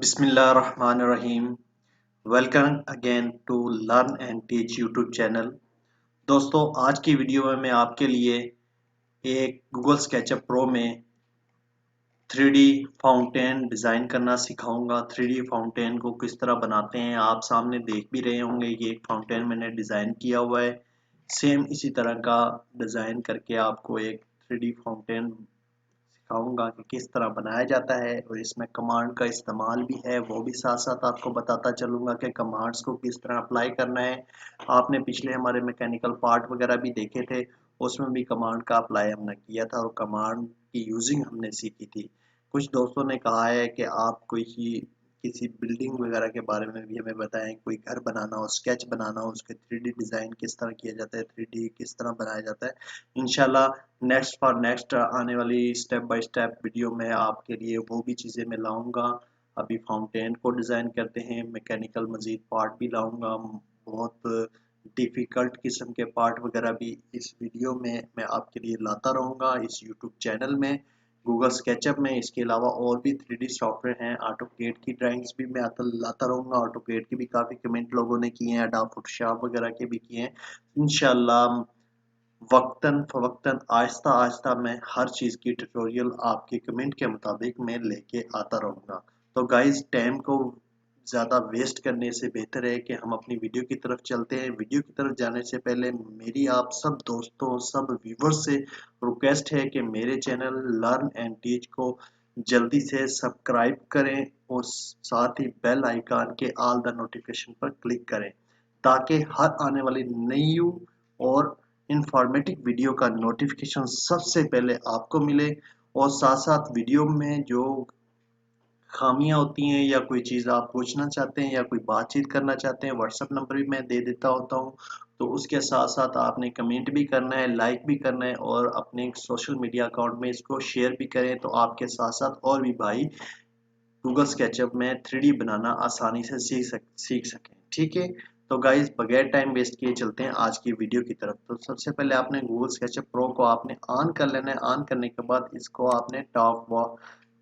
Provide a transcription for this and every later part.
बिस्मिल्लाहिर्रहमानिर्रहीम। Welcome again to Learn and Teach YouTube channel. दोस्तों, आज की वीडियो में मैं आपके लिए एक गूगल स्केचअप प्रो में 3D फाउंटेन डिज़ाइन करना सिखाऊंगा। 3D फाउंटेन को किस तरह बनाते हैं आप सामने देख भी रहे होंगे। ये एक फाउंटेन मैंने डिज़ाइन किया हुआ है। सेम इसी तरह का डिज़ाइन करके आपको एक 3D फाउंटेन सिखाऊंगा कि किस तरह बनाया जाता है, और इसमें कमांड का इस्तेमाल भी है, वो भी साथ साथ आपको बताता चलूंगा कि कमांड्स को किस तरह अप्लाई करना है। आपने पिछले हमारे मैकेनिकल पार्ट वगैरह भी देखे थे, उसमें भी कमांड का अप्लाई हमने किया था और कमांड की यूजिंग हमने सीखी थी। कुछ दोस्तों ने कहा है कि आप कोई किसी बिल्डिंग वगैरह के बारे में भी हमें बताएं, कोई घर बनाना हो, स्केच बनाना हो, उसके 3D डिज़ाइन किस तरह किया जाता है, 3D किस तरह बनाया जाता है। इंशाल्लाह नेक्स्ट आने वाली स्टेप बाय स्टेप वीडियो में आपके लिए वो भी चीज़ें मैं लाऊंगा। अभी फाउंटेन को डिज़ाइन करते हैं, मैकेनिकल मज़ीद पार्ट भी लाऊंगा। बहुत डिफ़िकल्ट किस्म के पार्ट वगैरह भी इस वीडियो में मैं आपके लिए लाता रहूँगा इस यूट्यूब चैनल में, गूगल स्केचअप में। इसके अलावा और भी 3D सॉफ्टवेयर हैं। ऑटोकेड की ड्राइंग्स भी मैं लाता रहूँगा। ऑटोकेड की भी काफ़ी कमेंट लोगों ने किए हैं, अडोब फोटोशॉप वगैरह के भी किए हैं। इंशाल्लाह वक्तन फवक्तन आहिस्ता आहिस्ता मैं हर चीज़ की ट्यूटोरियल आपके कमेंट के मुताबिक मैं लेके आता रहूँगा। तो गाइस, टाइम को ज़्यादा वेस्ट करने से बेहतर है कि हम अपनी वीडियो की तरफ चलते हैं। वीडियो की तरफ जाने से पहले मेरी आप सब दोस्तों, सब व्यूवर्स से रिक्वेस्ट है कि मेरे चैनल लर्न एंड टीच को जल्दी से सब्सक्राइब करें और साथ ही बेल आइकन के ऑल द नोटिफिकेशन पर क्लिक करें, ताकि हर आने वाली नई और इंफॉर्मेटिव वीडियो का नोटिफिकेशन सबसे पहले आपको मिले। और साथ साथ वीडियो में जो खामियां होती हैं या कोई चीज़ आप पूछना चाहते हैं या कोई बातचीत करना चाहते हैं, व्हाट्सएप नंबर भी मैं दे देता होता हूँ। तो उसके साथ साथ आपने कमेंट भी करना है, लाइक भी करना है, और अपने सोशल मीडिया अकाउंट में इसको शेयर भी करें, तो आपके साथ साथ और भी भाई गूगल स्केचअप में 3D बनाना आसानी से सीख सकें। ठीक है, तो गाइज बगैर टाइम वेस्ट किए चलते हैं आज की वीडियो की तरफ। तो सबसे पहले आपने गूगल स्केचअप प्रो को आपने ऑन कर लेना है। ऑन करने के बाद इसको आपने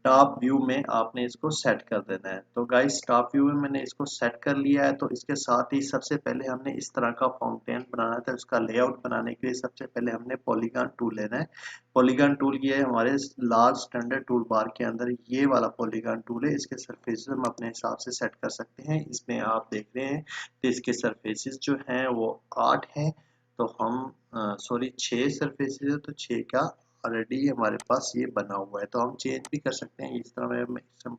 टॉप व्यू में आपने इसको सेट कर देना है। तो गाइस, टॉप व्यू में मैंने इसको सेट कर लिया है। तो इसके साथ ही सबसे पहले हमने इस तरह का फाउंटेन बनाना था। उसका लेआउट बनाने के लिए सबसे पहले हमने पॉलीगॉन टूल लेना है। पॉलीगॉन टूल ये है हमारे लार्ज स्टैंडर्ड टूल बार के अंदर, ये वाला पॉलीगॉन टूल है। इसके सरफेस हम अपने हिसाब से सेट कर सकते हैं। इसमें आप देख रहे हैं तो इसके सरफेसेस जो हैं वो 8 हैं। तो हम सॉरी 6 सरफेसेस है, तो 6 का ऑलरेडी हमारे पास ये बना हुआ है, तो हम चेंज भी कर सकते हैं। इस तरह मैं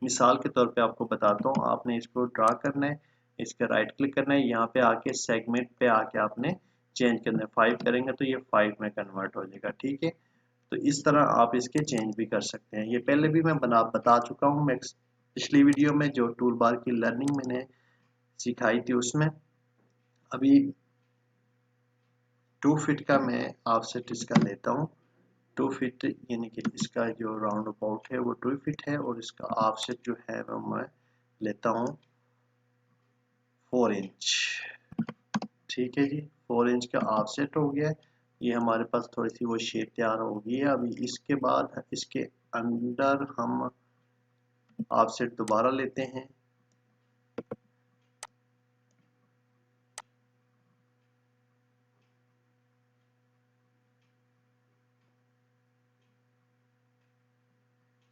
मिसाल के तौर पे आपको बताता हूँ। आपने इसको ड्रा करना है, इसके राइट क्लिक करना है, यहाँ पे आके सेगमेंट पे आके आपने चेंज करना है। 5 करेंगे तो ये 5 में कन्वर्ट हो जाएगा। ठीक है, तो इस तरह आप इसके चेंज भी कर सकते हैं। ये पहले भी मैं बता चुका हूँ। मैं पिछली वीडियो में जो टूल बार की लर्निंग मैंने सिखाई थी उसमें। अभी 2 फीट का मैं ऑफसेट इसका लेता हूँ। 2 फीट यानी कि इसका जो राउंड अबाउट है वो 2 फीट है, और इसका ऑफसेट जो है वो मैं लेता हूँ 4 इंच। ठीक है जी, 4 इंच का ऑफसेट हो गया। ये हमारे पास थोड़ी सी वो शेप तैयार हो गई है। अभी इसके बाद इसके अंदर हम ऑफसेट दोबारा लेते हैं।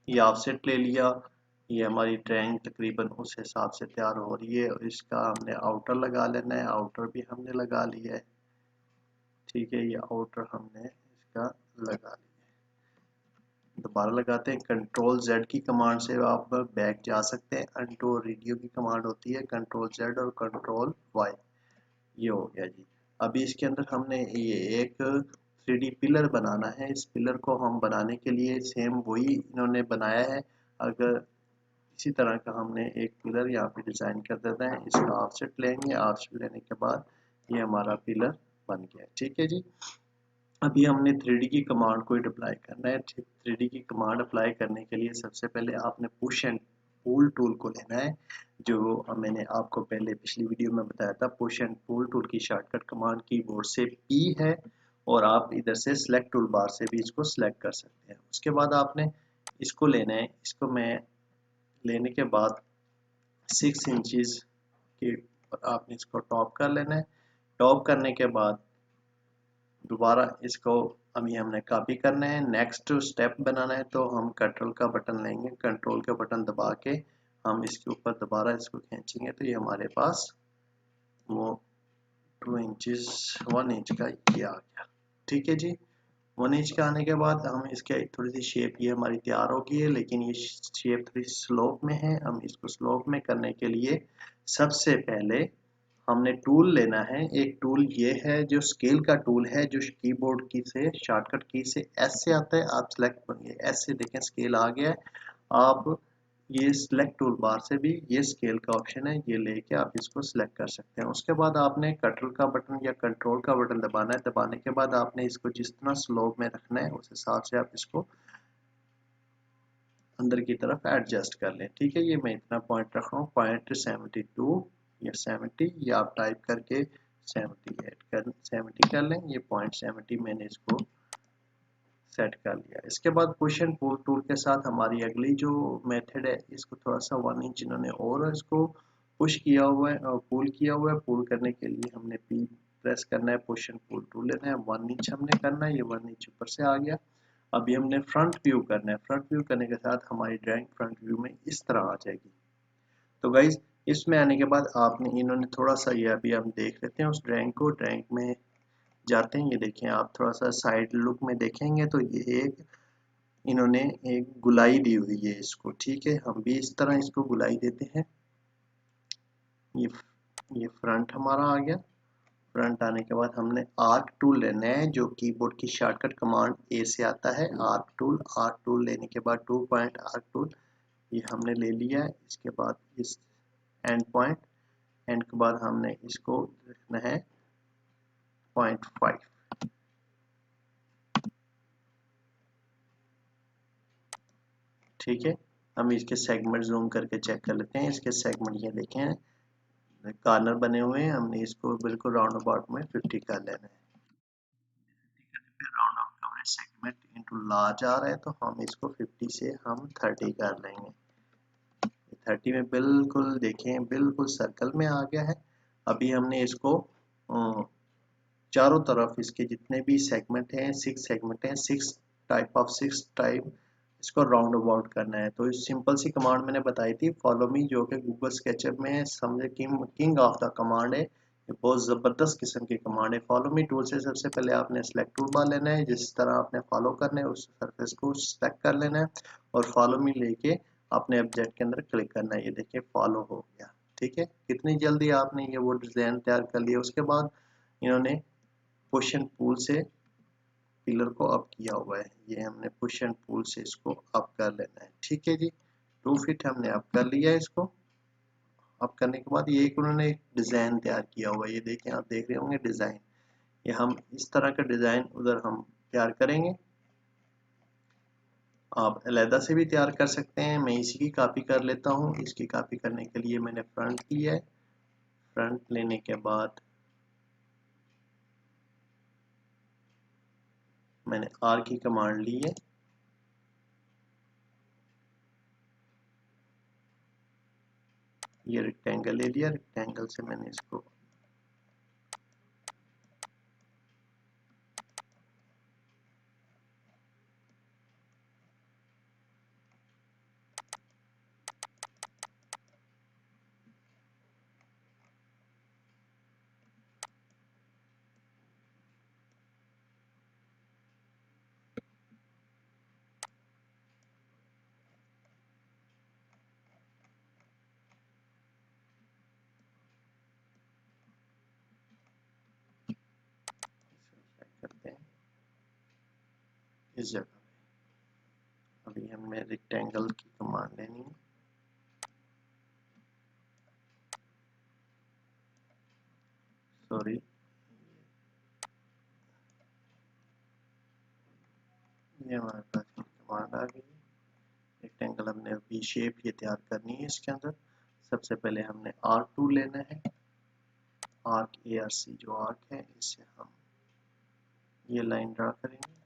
ये ऑफसेट ले लिया। ये हमारी ड्राइंग तकरीबन उस हिसाब से तैयार हो रही है, और इसका हमने आउटर लगा लेना है। आउटर भी हमने लगा लिया है। ठीक है, ये आउटर हमने इसका लगा लिया। दोबारा लगाते हैं। कंट्रोल जेड की कमांड से आप बैक जा सकते हैं। अनटू रेडियो की कमांड होती है कंट्रोल जेड और कंट्रोल वाई। ये हो गया जी। अभी इसके अंदर हमने ये एक 3D पिलर बनाना है। इस पिलर को हम बनाने के लिए सेम वही इन्होंने बनाया है। अगर इसी तरह का हमने एक पिलर यहाँ पे डिजाइन कर देना है। इसका ऑफसेट लेंगे। ऑफसेट लेने के बाद ये हमारा पिलर बन गया। ठीक है जी। अभी हमने 3D की कमांड को अप्लाई करना है। 3D की कमांड अप्लाई करने के लिए सबसे पहले आपने पुश एंड पुल टूल को लेना है, जो मैंने आपको पहले पिछली वीडियो में बताया था। पुश एंड पुल टूल की शॉर्टकट कमांड कीबोर्ड से P है, और आप इधर से सिलेक्ट टूल बार से भी इसको सिलेक्ट कर सकते हैं। उसके बाद आपने इसको लेना है। इसको मैं लेने के बाद 6 इंचेस के आपने इसको टॉप कर लेना है। टॉप करने के बाद दोबारा इसको अभी हमने कॉपी करना है। नेक्स्ट स्टेप बनाना है तो हम कंट्रोल का बटन लेंगे, कंट्रोल का बटन दबा के हम इसके ऊपर दोबारा इसको खींचेंगे तो ये हमारे पास वो 2 इंचेस 1 इंच का ये आ गया। ठीक है जी। 1 इंच का आने के बाद हम इसके थोड़ी सी शेप ये हमारी तैयार हो गई है, लेकिन ये शेप थोड़ी स्लोप में है। हम इसको स्लोप में करने के लिए सबसे पहले हमने टूल लेना है। एक टूल ये है जो स्केल का टूल है, जो कीबोर्ड की से शॉर्टकट की से एस से आता है। आप सेलेक्ट बनिए एस से, देखें स्केल आ गया है। आप ये सिलेक्ट टूल बार से भी ये स्केल का ऑप्शन है, ये लेके आप इसको सिलेक्ट कर सकते हैं। उसके बाद आपने कंट्रोल का बटन या कंट्रोल का बटन दबाना है। दबाने के बाद आपने इसको जितना स्लोप में रखना है उस हिसाब से आप इसको अंदर की तरफ एडजस्ट कर लें। ठीक है, ये मैं इतना पॉइंट रख रहा हूँ, .72 या 70, या आप टाइप करके 70 कर लें। ये .70 मैंने इसको सेट कर लिया। इसके बाद पुश एंड पुल टूल के साथ हमारी अगली जो मेथड है, इसको थोड़ा सा 1 इंच इन्होंने और इसको पुश किया हुआ है और पुल किया हुआ है। पुल करने के लिए हमने पी प्रेस करना है, पुश एंड पुल टूल लेना है, 1 इंच हमने करना है। ये 1 इंच ऊपर से आ गया। अभी हमने फ्रंट व्यू करना है। फ्रंट व्यू करने के साथ हमारी ड्राइंग फ्रंट व्यू में इस तरह आ जाएगी। तो गाइज इसमें आने के बाद आपने इन्होंने थोड़ा सा ये अभी हम देख लेते हैं उस ड्राइंग को। ड्राइंग में जाते हैं, ये देखें आप थोड़ा सा साइड लुक में देखेंगे तो ये एक इन्होंने एक गुलाई दी हुई है इसको। ठीक है, हम भी इस तरह इसको गुलाई देते हैं। ये ये फ्रंट हमारा आ गया। फ्रंट आने के बाद हमने आर्क टूल लेना है, जो कीबोर्ड की शॉर्टकट कमांड ए से आता है। आर्क टूल लेने के बाद 2 पॉइंट आर्क टूल ये हमने ले लिया है। इसके बाद इस एंड पॉइंट, एंड के बाद हमने इसको रखना है 0.5। ठीक है, हम इसके सेगमेंट जूम करके चेक कर लेते हैं। इसके सेगमेंट ये देखें कॉर्नर बने हुए हैं, हमने इसको बिल्कुल राउंड अबाउट में 50 कर लेना है। Round off coverage segment into large आ रहा है तो हम इसको 50 से हम 30 कर लेंगे। 30 में बिल्कुल देखें बिल्कुल सर्कल में आ गया है। अभी हमने इसको चारों तरफ इसके जितने भी सेगमेंट हैं 6 सेगमेंट हैं, 6 टाइप इसको राउंड अबाउट करना है। तो इस सिंपल सी कमांड मैंने बताई थी फॉलो मी, जो कि गूगल स्केचअप में समझे किंग ऑफ द कमांड है। ये बहुत ज़बरदस्त किस्म की कमांड है। फॉलो मी टूल से सबसे पहले आपने सेलेक्ट टूल बार लेना है, जिस तरह आपने फॉलो करना है उस सरफेस को सेलेक्ट कर लेना है और फॉलो मी लेके अपने ऑब्जेक्ट के अंदर क्लिक करना है। ये देखिए फॉलो हो गया। ठीक है, कितनी जल्दी आपने ये वो डिज़ाइन तैयार कर लिया। उसके बाद इन्होंने पुश एंड पुल से पिलर को अप किया हुआ है, ये हमने पुश एंड पुल से इसको अप कर लेना है। ठीक है जी, 2 फीट हमने अप कर लिया है। इसको अप करने के बाद ये एक उन्होंने एक डिज़ाइन तैयार किया हुआ है, ये देखें आप देख रहे होंगे डिज़ाइन। ये हम इस तरह का डिज़ाइन उधर हम तैयार करेंगे। आप अलहदा से भी तैयार कर सकते हैं, मैं इसी की कॉपी कर लेता हूँ। इसकी कॉपी करने के लिए मैंने फ्रंट लिया है। फ्रंट लेने के बाद मैंने आर की कमांड ली है। ये रेक्टेंगल ले लिया, रेक्टेंगल से मैंने इसको करते हैं इस जगह। अभी हमें रेक्टेंगल की कमांड लेनी है। सॉरी, ये हमारे पास कमांड आ गई। रेक्टेंगल हमने अभी शेप ये तैयार करनी है। इसके अंदर सबसे पहले हमने आर्क टूल लेना है। आर्क ARC जो आर्क है, इससे हम ये लाइन ड्रा करेंगे।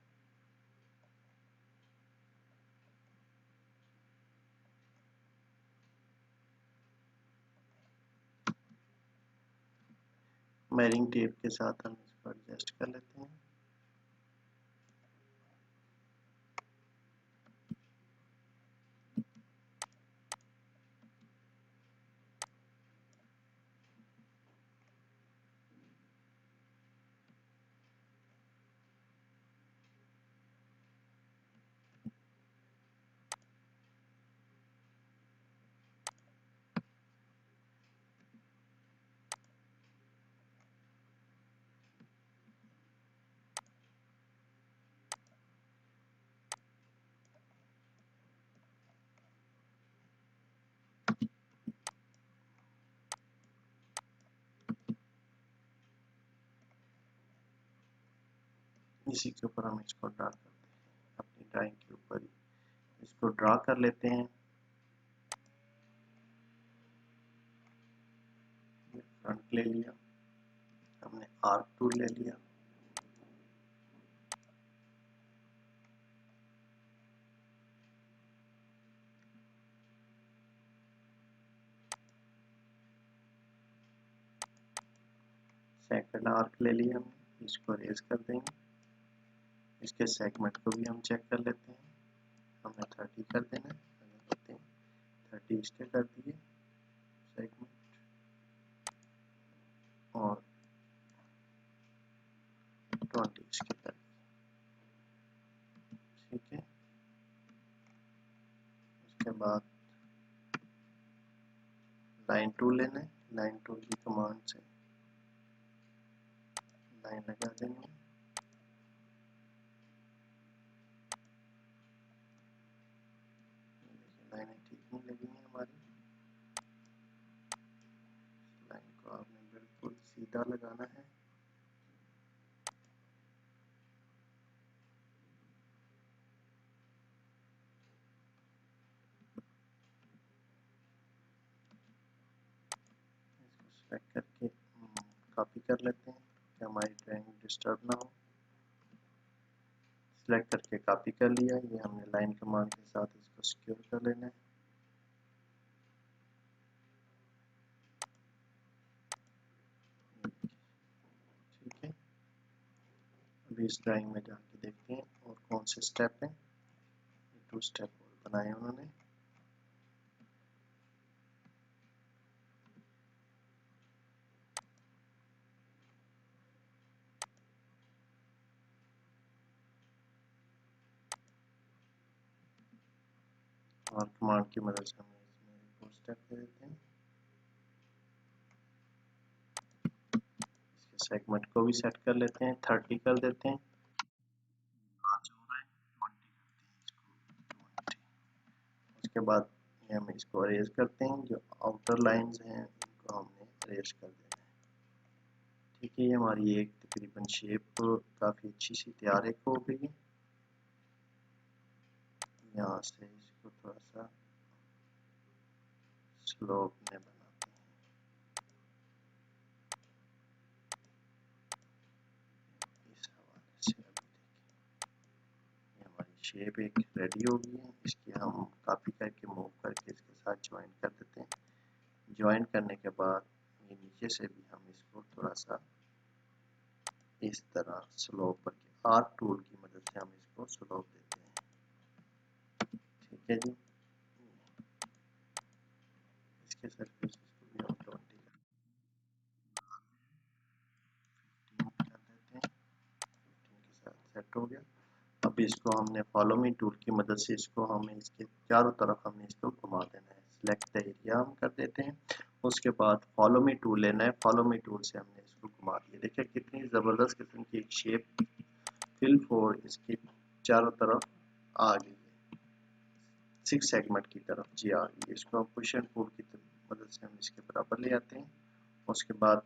मैरिंग टेप के साथ हम इसको एडजस्ट कर लेते हैं। इसी के ऊपर हम इसको ड्रा करते हैं, अपनी ड्राइंग के ऊपर ही इसको ड्रा कर लेते हैं। फ्रंट ले लिया, हमने आर्क टूल ले लिया, सेकंड आर्क ले लिया हमने, इसको रेज कर देंगे। इसके सेगमेंट को भी हम चेक कर लेते हैं, हमें 30 कर देना है, 30 इसके कर दिए सेगमेंट, और 20 इसके कर दिए। ठीक है, उसके बाद लाइन टूल लेना है, लाइन टूल की कमांड से लाइन लगा देंगे। लाइनें ठीक नहीं लगी हैं हमारी, लाइन को आपने बिल्कुल सीधा लगाना है। इसको सेलेक्ट करके कॉपी कर लेते हैं कि हमारी ड्राइंग डिस्टर्ब ना हो। सिलेक्ट करके कॉपी कर लिया, ये हमने लाइन कमांड के साथ इसको सिक्योर कर लेना है। ठीक है, अभी इस ड्राइंग में जाके देखते हैं और कौन से स्टेप हैं। 2 स्टेप और बनाए उन्होंने। और कमांड की मदद से हम इसमें 4 स्टेप दे देते हैं। इसके सेगमेंट को भी सेट कर लेते हैं, 30 कर देते हैं। उसके बाद ये हम इसको अरेज करते हैं, जो आउटर लाइंस हैं इनको हमने अरेज कर देना है। ठीक है, ये हमारी एक तकरीबन शेप काफ़ी अच्छी सी तैयार एक हो गई है। यहाँ से इसको थोड़ा सा स्लोप में बनाते हैं। इस हवाले से अभी देखिए ये हमारी शेप एक रेडी हो गई है। इसकी हम कॉपी करके मूव करके इसके साथ ज्वाइन कर देते हैं। ज्वाइन करने के बाद ये नीचे से भी हम इसको थोड़ा सा इस तरह स्लोप करके आर्क टूल की मदद से हम इसको स्लोप देते हैं। ठीक है जी, इसके सरफेस को भी हम 20 कर देते हैं। 15 के साथ सेट हो गया। अब इसको हमने फॉलो मी टूल की मदद से इसको हमें इसके चारों तरफ हमने इसको घुमा देना है। सिलेक्ट द एरिया हम कर देते हैं। उसके बाद फॉलो मी टूल लेना है, फॉलो मी टूल से हमने इसको घुमा दिया। देखिए कितनी ज़बरदस्त किस्म की एक शेप फिल फोर इसकी चारों तरफ आ गई है, 6 सेगमेंट की तरफ जी आ गई है। इसको हम पुश एंड पुल की मदद से हम इसके बराबर ले आते हैं। उसके बाद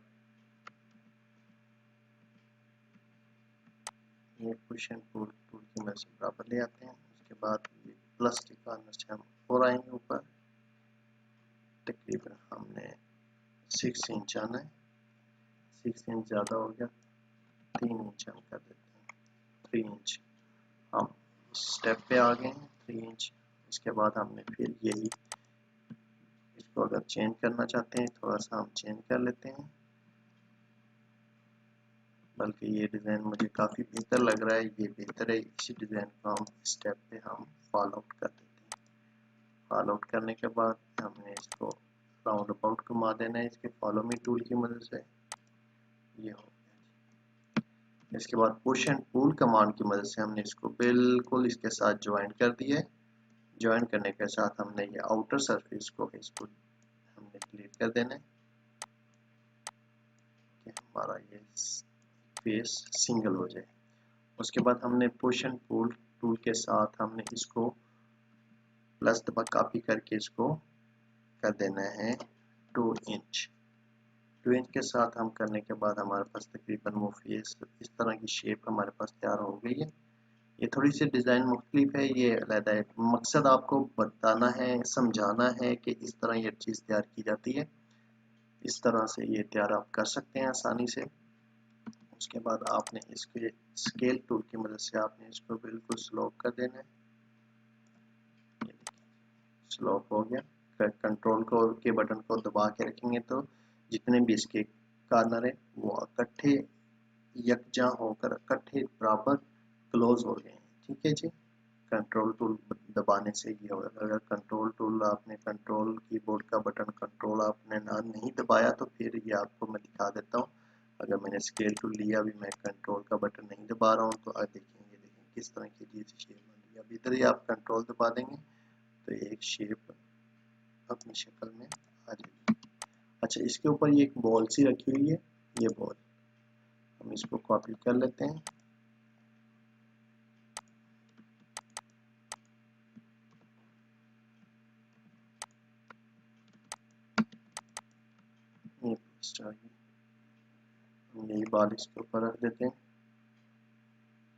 ये पुश एंड पुल टूल की मदद से बराबर ले आते हैं। उसके बाद ये प्लस के कॉर्नर से हम और आएंगे ऊपर, तकरीबन हमने 6 इंच आना है। 6 इंच ज़्यादा हो गया, 3 इंच हम कर देते हैं। 3 इंच हम स्टेप पे आ गए हैं, 3 इंच। इसके बाद हमने फिर यही इसको अगर चेंज करना चाहते हैं थोड़ा सा हम चेंज कर लेते हैं। बल्कि ये डिज़ाइन मुझे काफ़ी बेहतर लग रहा है, ये बेहतर है। इसी डिज़ाइन को हम स्टेप पे हम फॉलो आउट कर देते हैं। फॉलो आउट करने के बाद हमने इसको राउंड अबाउट घुमा देना है इसके फॉलो मी टूल की मदद से। ये हो गया। इसके बाद पुश एंड पुल कमांड की मदद से हमने इसको बिल्कुल इसके साथ ज्वाइन कर दिया है। ज्वाइन करने के साथ हमने ये आउटर सरफेस को इसको हमने डिलीट कर देना है कि हमारा ये फेस सिंगल हो जाए। उसके बाद हमने पुश एंड पुल टूल के साथ हमने इसको प्लस दबा कॉपी करके इसको कर देना है 2 इंच। 2 इंच के साथ हम करने के बाद हमारे पास तकरीबन वो फेस इस तरह की शेप हमारे पास तैयार हो गई है। ये थोड़ी सी डिज़ाइन मुख्तलिफ है, ये अलग है। मकसद आपको बताना है, समझाना है कि इस तरह ये चीज़ तैयार की जाती है। इस तरह से ये तैयार आप कर सकते हैं आसानी से। उसके बाद आपने इसके स्केल टूल की मदद से आपने इसको बिल्कुल स्लोप कर देना है। स्लोप हो गया। कंट्रोल को के बटन को दबा के रखेंगे तो जितने भी इसके कॉर्नर है वो इकट्ठे यकजा होकर इकट्ठे बराबर क्लोज हो गए हैं। ठीक है जी। कंट्रोल टूल दबाने से ये होगा। अगर कंट्रोल टूल आपने कंट्रोल कीबोर्ड का बटन कंट्रोल आपने ना नहीं दबाया तो फिर ये आपको मैं दिखा देता हूँ। अगर मैंने स्केल टूल लिया, अभी मैं कंट्रोल का बटन नहीं दबा रहा हूँ तो आप देखेंगे, देखें किस तरह की चीज़ शेप बन रही है। अब इधर ही आप कंट्रोल दबा देंगे तो एक शेप अपनी शक्ल में आ जाएगी। अच्छा, इसके ऊपर ये एक बॉल सी रखी हुई है, ये बॉल हम इसको कॉपी कर लेते हैं। ये यही बॉल इसके ऊपर रख देते हैं।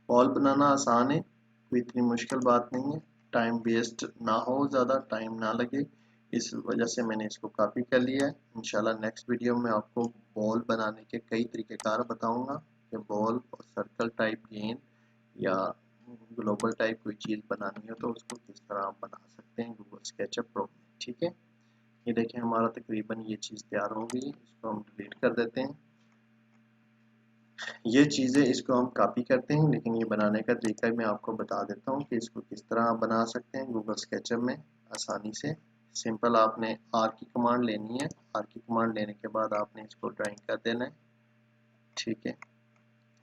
बॉल बनाना आसान है, कोई इतनी मुश्किल बात नहीं है। टाइम वेस्ट ना हो, ज़्यादा टाइम ना लगे, इस वजह से मैंने इसको कॉपी कर लिया है। इंशाल्लाह नेक्स्ट वीडियो में आपको बॉल बनाने के कई तरीक़ेकार बताऊंगा कि बॉल और सर्कल टाइप गेंद या ग्लोबल टाइप कोई चीज़ बनानी हो तो उसको किस तरह आप बना सकते हैं गूगल स्केचअप प्रो में। ठीक है, ये देखें हमारा तकरीबन ये चीज़ तैयार हो गई है। इसको हम डिलीट कर देते हैं। ये चीज़ें इसको हम कॉपी करते हैं, लेकिन ये बनाने का तरीका मैं आपको बता देता हूँ कि इसको किस तरह आप बना सकते हैं गूगल स्केचअप में आसानी से। सिंपल आपने आर की कमांड लेनी है। आर की कमांड लेने के बाद आपने इसको ड्राइंग कर देना है। ठीक है,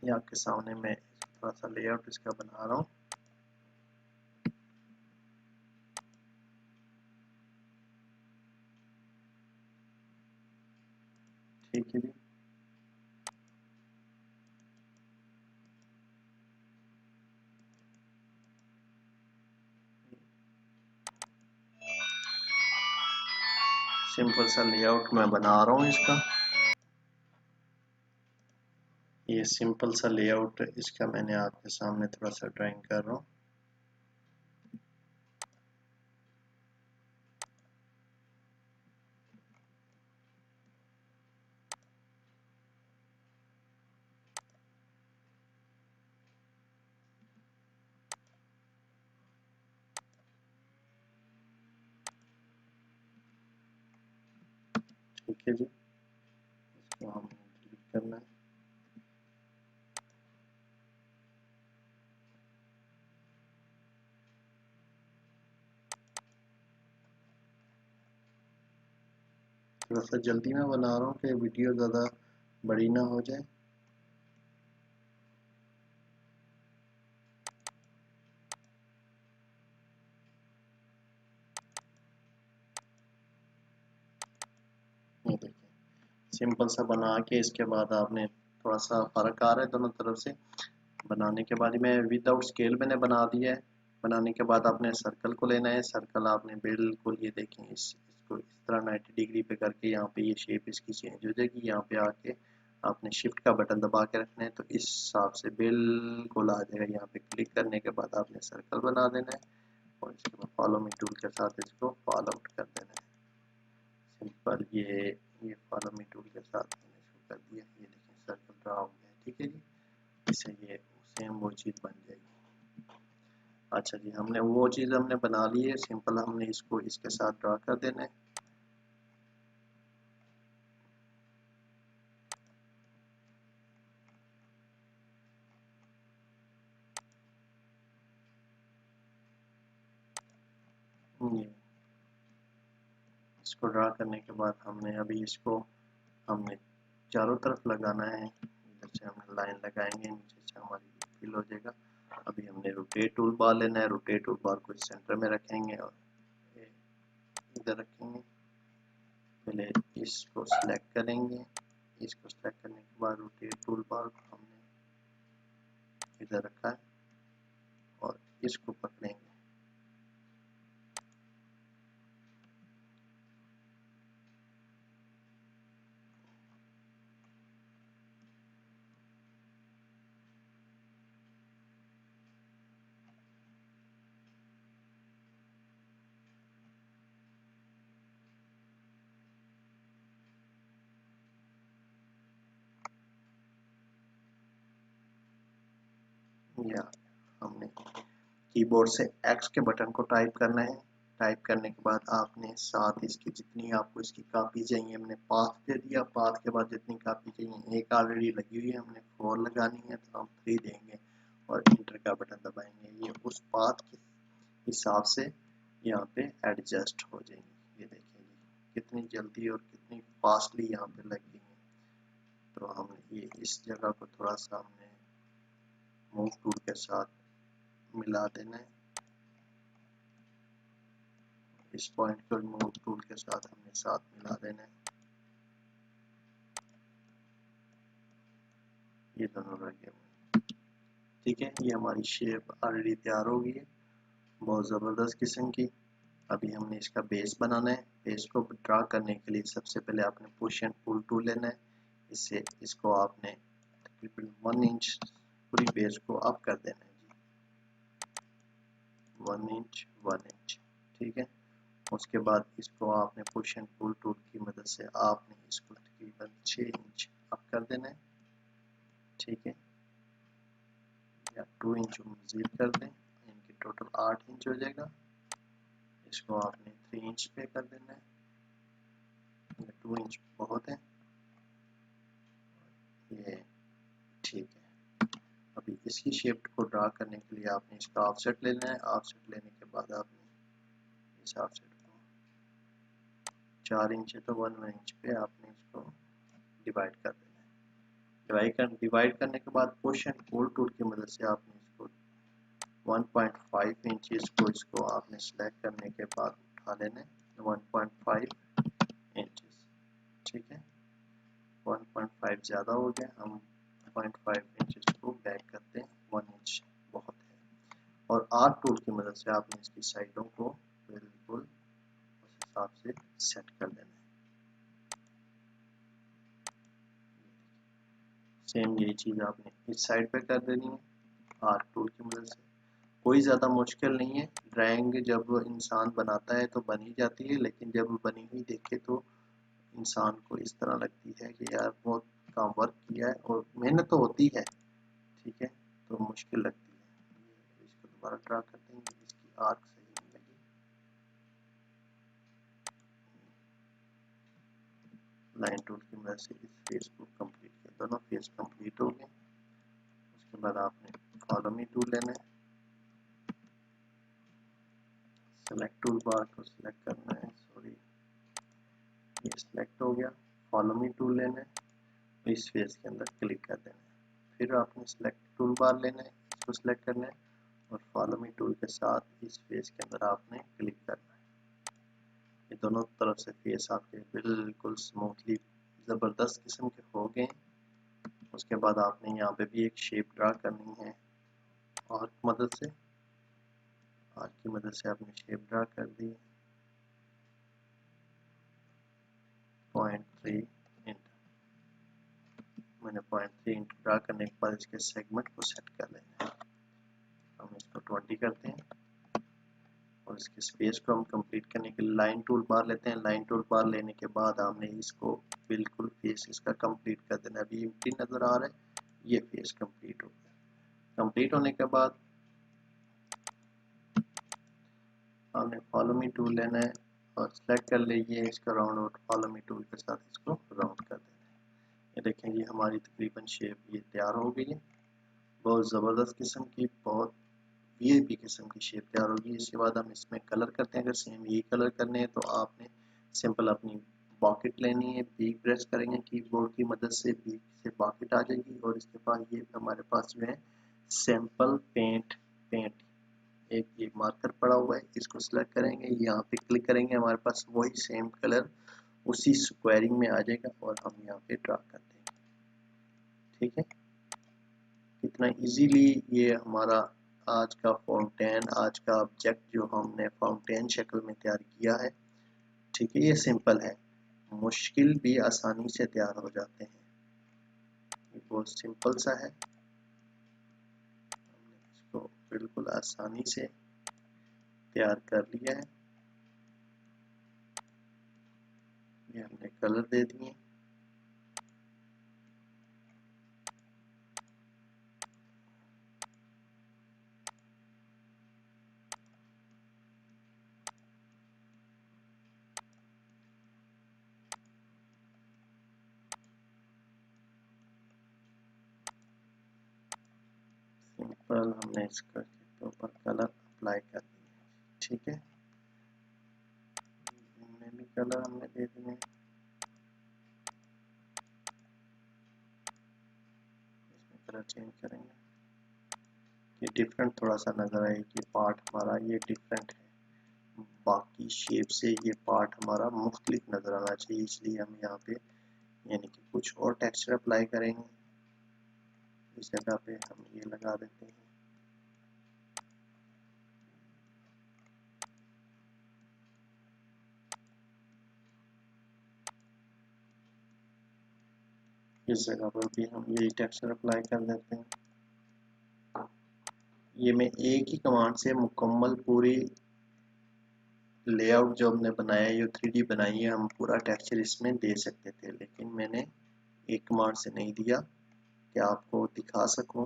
ये आपके सामने मैं थोड़ा सा लेआउट इसका बना रहा हूँ। ठीक है जी। सिंपल सा लेआउट मैं बना रहा हूँ इसका। ये सिंपल सा लेआउट इसका मैंने आपके सामने थोड़ा सा ड्राइंग कर रहा हूँ। ठीक है जी, इसको हम डिलीट करना है। थोड़ा सा जल्दी में बना रहा हूँ कि वीडियो ज़्यादा बड़ी ना हो जाए। ये देखिए सिंपल सा बना के इसके बाद आपने थोड़ा सा फर्क आ रहा है दोनों तरफ से। बनाने के बाद मैं विदाउट स्केल मैंने बना दिया है। बनाने के बाद आपने सर्कल को लेना है। सर्कल आपने बिल्कुल ये देखें इसको इस तरह 90 डिग्री पे करके यहाँ पे ये शेप इसकी चेंज हो जाएगी। यहाँ पे आके आपने शिफ्ट का बटन दबा के रखना है तो इस हिसाब से बिल्कुल आ जाएगा। यहाँ पे क्लिक करने के बाद आपने सर्कल बना देना है और इसके बाद फॉलो मी टूल के साथ इसको फॉलो आउट कर देना है। सिंपल ये फॉलो मी टूल के साथ मैंने इसको कर दिया। ये देखिए सर्कल ड्रा हो गया। ठीक है जी, इससे ये सेम वो चीज़ बन जाएगी। अच्छा जी, हमने वो चीज़ हमने बना ली है। सिंपल हमने इसको इसके साथ ड्रा कर देना है। ये इसको ड्रा करने के बाद हमने अभी इसको हमने चारों तरफ लगाना है। इधर से हम लाइन लगाएंगे, नीचे से हमारी फिल हो जाएगा। अभी हमने रोटेट टूल बार लेना है। रोटेट टूल बार को सेंटर में रखेंगे और इधर रखेंगे। पहले इसको सिलेक्ट करेंगे। इसको सिलेक्ट करने के बाद रोटेट टूल बार को हमने इधर रखा है और इसको पकड़ेंगे। या हमने कीबोर्ड से X के बटन को टाइप करना है। टाइप करने के बाद आपने साथ इसकी जितनी आपको इसकी कापी चाहिए, हमने पाथ दे दिया। पाथ के बाद जितनी कापी चाहिए, एक ऑलरेडी लगी हुई है, हमने 4 लगानी है तो हम 3 देंगे और इंटर का बटन दबाएंगे। ये उस पाथ के हिसाब से यहाँ पे एडजस्ट हो जाएंगे। ये देखिए कितनी जल्दी और कितनी फास्टली यहाँ पे लगी है। तो हमने ये इस जगह को थोड़ा सा हमने मूव टूल के साथ मिला देना है। इस पॉइंट को मूव टूल के साथ हमने साथ मिला देना है। ये दोनों लगे हुए। ठीक है, ये हमारी शेप ऑलरेडी तैयार हो गई है, बहुत ज़बरदस्त किस्म की। अभी हमने इसका बेस बनाना है। बेस को ड्रा करने के लिए सबसे पहले आपने पुश एंड पुल टूल लेना है। इससे इसको आपने तकरीबन 1 इंच पूरी बेस को अप कर देना है जी। 1 इंच 1 इंच। ठीक है, उसके बाद इसको आपने पुश एंड पुल टूल की मदद से आपने इसको तकरीबन 6 इंच अप कर देना है। ठीक है, या 2 इंच मज़ीद कर दें, इनकी टोटल 8 इंच हो जाएगा। इसको आपने 3 इंच पे कर देना है। 2 इंच बहुत है, ये ठीक है। अभी इसकी शेप को ड्रा करने के लिए आपने इसका ऑफसेट लेना है। ऑफसेट लेने के बाद आपने इस ऑफसेट को 4 इंच है तो 1 इंच पे आपने इसको डिवाइड कर देना है। डिवाइड करने के बाद पुश एंड पुल टूल की मदद से आपने इसको 1.5 इंचेस को इसको आपने सेलेक्ट करने के बाद उठा लेना है 1.5 इंचेस। ठीक है, 1.5 ज़्यादा हो गया, हम 0.5 इंचेस को बैक करते हैं। 1 इंच बहुत है। और आर टूल की मदद से आपने इसकी साइडों को बिल्कुल उस हिसाब से सेट कर देना है। सेम यही चीज़ आपने इस साइड पे कर देनी है आर टूल की मदद से। कोई ज़्यादा मुश्किल नहीं है। ड्राइंग जब इंसान बनाता है तो बनी जाती है, लेकिन जब बनी हुई देखे तो इंसान को इस तरह लगती है कि यार बहुत काम वर्क किया है, और मेहनत तो होती है, ठीक है, तो मुश्किल लगती है। इसको दोबारा ट्राई करते हैं, इसकी आर्क सही नहीं लगी। लाइन टूल की मदद से इस फेस को कंप्लीट किया, दोनों फेस कंप्लीट हो गए। उसके बाद आपने फॉलो मी टूल लेना है। सेलेक्ट टूल बार को सिलेक्ट करना है, सॉरी ये सिलेक्ट हो गया। फॉलो मी टूल लेना है, इस फेस के अंदर क्लिक कर देना है। फिर आपने सेलेक्ट टूल बार लेना है, इसको सिलेक्ट करना है और फॉलो मी टूल के साथ इस फेस के अंदर आपने क्लिक करना है। ये दोनों तरफ से फेस आपके बिल्कुल स्मूथली ज़बरदस्त किस्म के हो गए। उसके बाद आपने यहाँ पे भी एक शेप ड्रा करनी है आर्क की मदद से। आर्क की मदद से आपने शेप ड्रा कर दी। 0.3 इंच, मैंने 0.3 इंच ड्रा करने के बाद इसके सेगमेंट को सेट कर लेना है। हम इसको 20 करते हैं और इसके स्पेस को हम कंप्लीट करने के लिए लाइन टूल बार लेते हैं। लाइन टूल बार लेने के बाद हमने इसको बिल्कुल फेस इसका कंप्लीट कर देना है। अभी एम्प्टी नज़र आ रहा है, ये फेस कंप्लीट हो गया। कंप्लीट होने के बाद हमने फॉलो मी टूल लेना है और सेलेक्ट कर लीजिए इसका राउंड, और फॉलो मी टूल के साथ इसको राउंड कर देना है। ये देखें जी हमारी तकरीबन शेप ये तैयार हो गई है। बहुत ज़बरदस्त किस्म की, बहुत वीआईपी किस्म की शेप तैयार होगी। इसके बाद हम इसमें कलर करते हैं। अगर सेम यही कलर करने हैं तो आपने सिंपल अपनी पॉकेट लेनी है, पी प्रेस करेंगे कीबोर्ड की मदद से, पी से पॉकेट आ जाएगी और इसके बाद ये हमारे पास जो है सैंपल पेंट एक ये मार्कर पड़ा हुआ है, इसको सिलेक्ट करेंगे, यहाँ पे क्लिक करेंगे, हमारे पास वही सेम कलर उसी स्क्वायरिंग में आ जाएगा और हम यहाँ पे ड्रा कर देंगे। ठीक है, कितना इजीली ये हमारा आज का फाउंटेन, आज का ऑब्जेक्ट जो हमने फाउंटेन शक्ल में तैयार किया है। ठीक है, ये सिंपल है, मुश्किल भी आसानी से तैयार हो जाते हैं। ये बहुत सिंपल सा है, हमने इसको बिल्कुल आसानी से तैयार कर लिया है। ये हमने कलर दे दिए। सिंपल हमने इसके ऊपर कलर अप्लाई कर दिए। ठीक है, इनमें भी कलर हमने दे दिए। इसमें कलर चेंज करेंगे कि डिफरेंट थोड़ा सा नजर आए कि पार्ट हमारा ये डिफरेंट है, बाकी शेप से ये पार्ट हमारा मुख्तलिफ नजर आना चाहिए, इसलिए हम यहाँ पे यानी कि कुछ और टेक्सचर अप्लाई करेंगे। इस जगह पे हम ये लगा देते हैं। इस जगह पर भी हम यही टेक्सचर अप्लाई कर देते हैं। ये मैं एक ही कमांड से मुकम्मल पूरी लेआउट जो हमने बनाया है, ये 3D बनाई है, हम पूरा टेक्सचर इसमें दे सकते थे, लेकिन मैंने एक कमांड से नहीं दिया कि आपको दिखा सकूं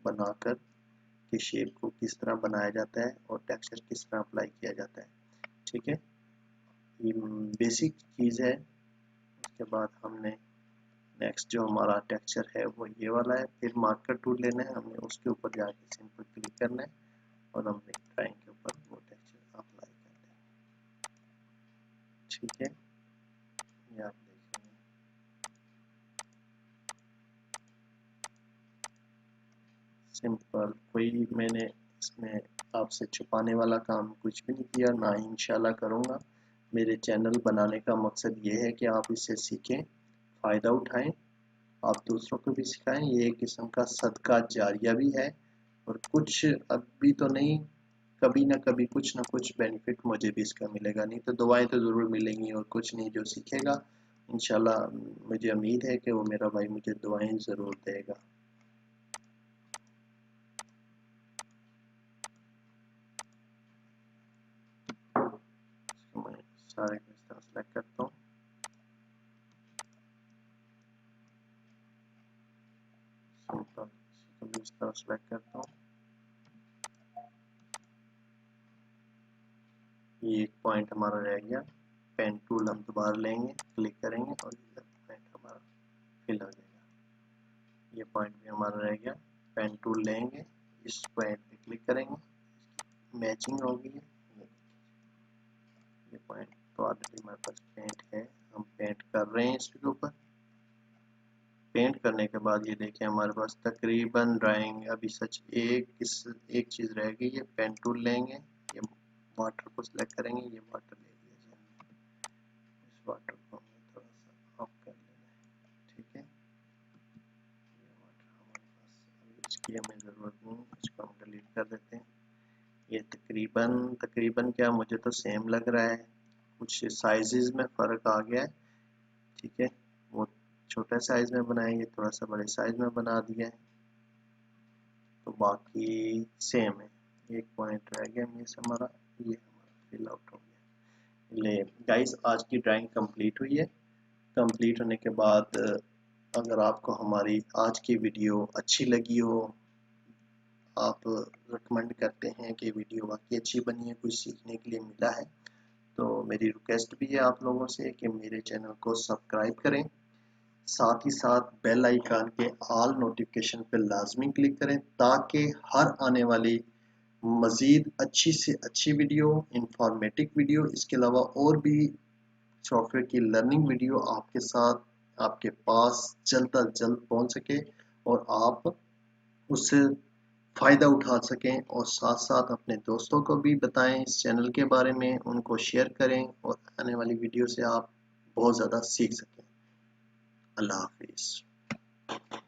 बनाकर कि शेप को किस तरह बनाया जाता है और टेक्सचर किस तरह अप्लाई किया जाता है। ठीक है, ये बेसिक चीज़ है। उसके बाद हमने नेक्स्ट जो हमारा टेक्सचर है वो ये वाला है, फिर मार्कर टूल लेना है, हमने उसके ऊपर जाके सिंपल क्लिक करना है और हमने ड्राइंग के ऊपर वो टेक्सचर अप्लाई करना है। ठीक है, ये आप देखेंगे सिंपल, कोई मैंने इसमें आपसे छुपाने वाला काम कुछ भी नहीं किया, ना ही इंशाल्लाह करूँगा। मेरे चैनल बनाने का मकसद ये है कि आप इससे सीखें, फ़ायदा उठाएं, आप दूसरों को भी सिखाएं। ये एक किस्म का सदका जारिया भी है और कुछ अभी तो नहीं, कभी ना कभी कुछ ना कुछ बेनिफिट मुझे भी इसका मिलेगा, नहीं तो दुआएं तो ज़रूर मिलेंगी और कुछ नहीं, जो सीखेगा इंशाल्लाह मुझे उम्मीद है कि वो मेरा भाई मुझे दुआएं ज़रूर देगा। मैं सारे को इस तरह सेलेक्ट करता हूँ, सिंपल इसको भी इस तरह सेलेक्ट करता हूँ। ये एक पॉइंट हमारा रह गया, पेन टूल हम दोबारा लेंगे, क्लिक करेंगे और ये पॉइंट हमारा फिल हो जाएगा। ये पॉइंट भी हमारा रह गया, पेन टूल लेंगे, इस पॉइंट पे क्लिक करेंगे, मैचिंग होगी ये पॉइंट तो ऑलरेडी हमारे पास पेंट है, हम पेंट कर रहे हैं इसके ऊपर। पेंट करने के बाद ये देखें हमारे पास तकरीबन ड्राइंग अभी सच एक चीज़ रह गई है। पेन टूल लेंगे, ये वाटर को सिलेक्ट करेंगे, ये वाटर ले लिया जाए, इस वाटर को हमें थोड़ा सा ऑफ कर लेना है। ठीक है, ये वाटर हमारे पास अभी इसकी हमें ज़रूरत नहीं, इसको हम डिलीट कर देते हैं। ये तकरीबन तकरीबन क्या, मुझे तो सेम लग रहा है, कुछ साइजेस में फ़र्क आ गया है। ठीक है, वो छोटे साइज में बनाया, ये थोड़ा सा बड़े साइज में बना दिया है, तो बाकी सेम है। एक पॉइंट रह गया मिस हमारा, ये हमारा फिल आउट हो गया। ले गाइस, आज की ड्राइंग कंप्लीट हुई है। कंप्लीट होने के बाद अगर आपको हमारी आज की वीडियो अच्छी लगी हो, आप रिकमेंड करते हैं कि वीडियो वाकई अच्छी बनी है, कुछ सीखने के लिए मिला है, तो मेरी रिक्वेस्ट भी है आप लोगों से कि मेरे चैनल को सब्सक्राइब करें, साथ ही साथ बेल आइकन के ऑल नोटिफिकेशन पर लाजमी क्लिक करें ताकि हर आने वाली मज़ीद अच्छी से अच्छी वीडियो, इंफॉर्मेटिव वीडियो, इसके अलावा और भी सॉफ्टवेयर की लर्निंग वीडियो आपके साथ, आपके पास जल्द अज जल्द पहुंच सके और आप उससे फ़ायदा उठा सकें, और साथ साथ अपने दोस्तों को भी बताएं इस चैनल के बारे में, उनको शेयर करें और आने वाली वीडियो से आप बहुत ज़्यादा सीख सकें। अल्लाह हाफिज़।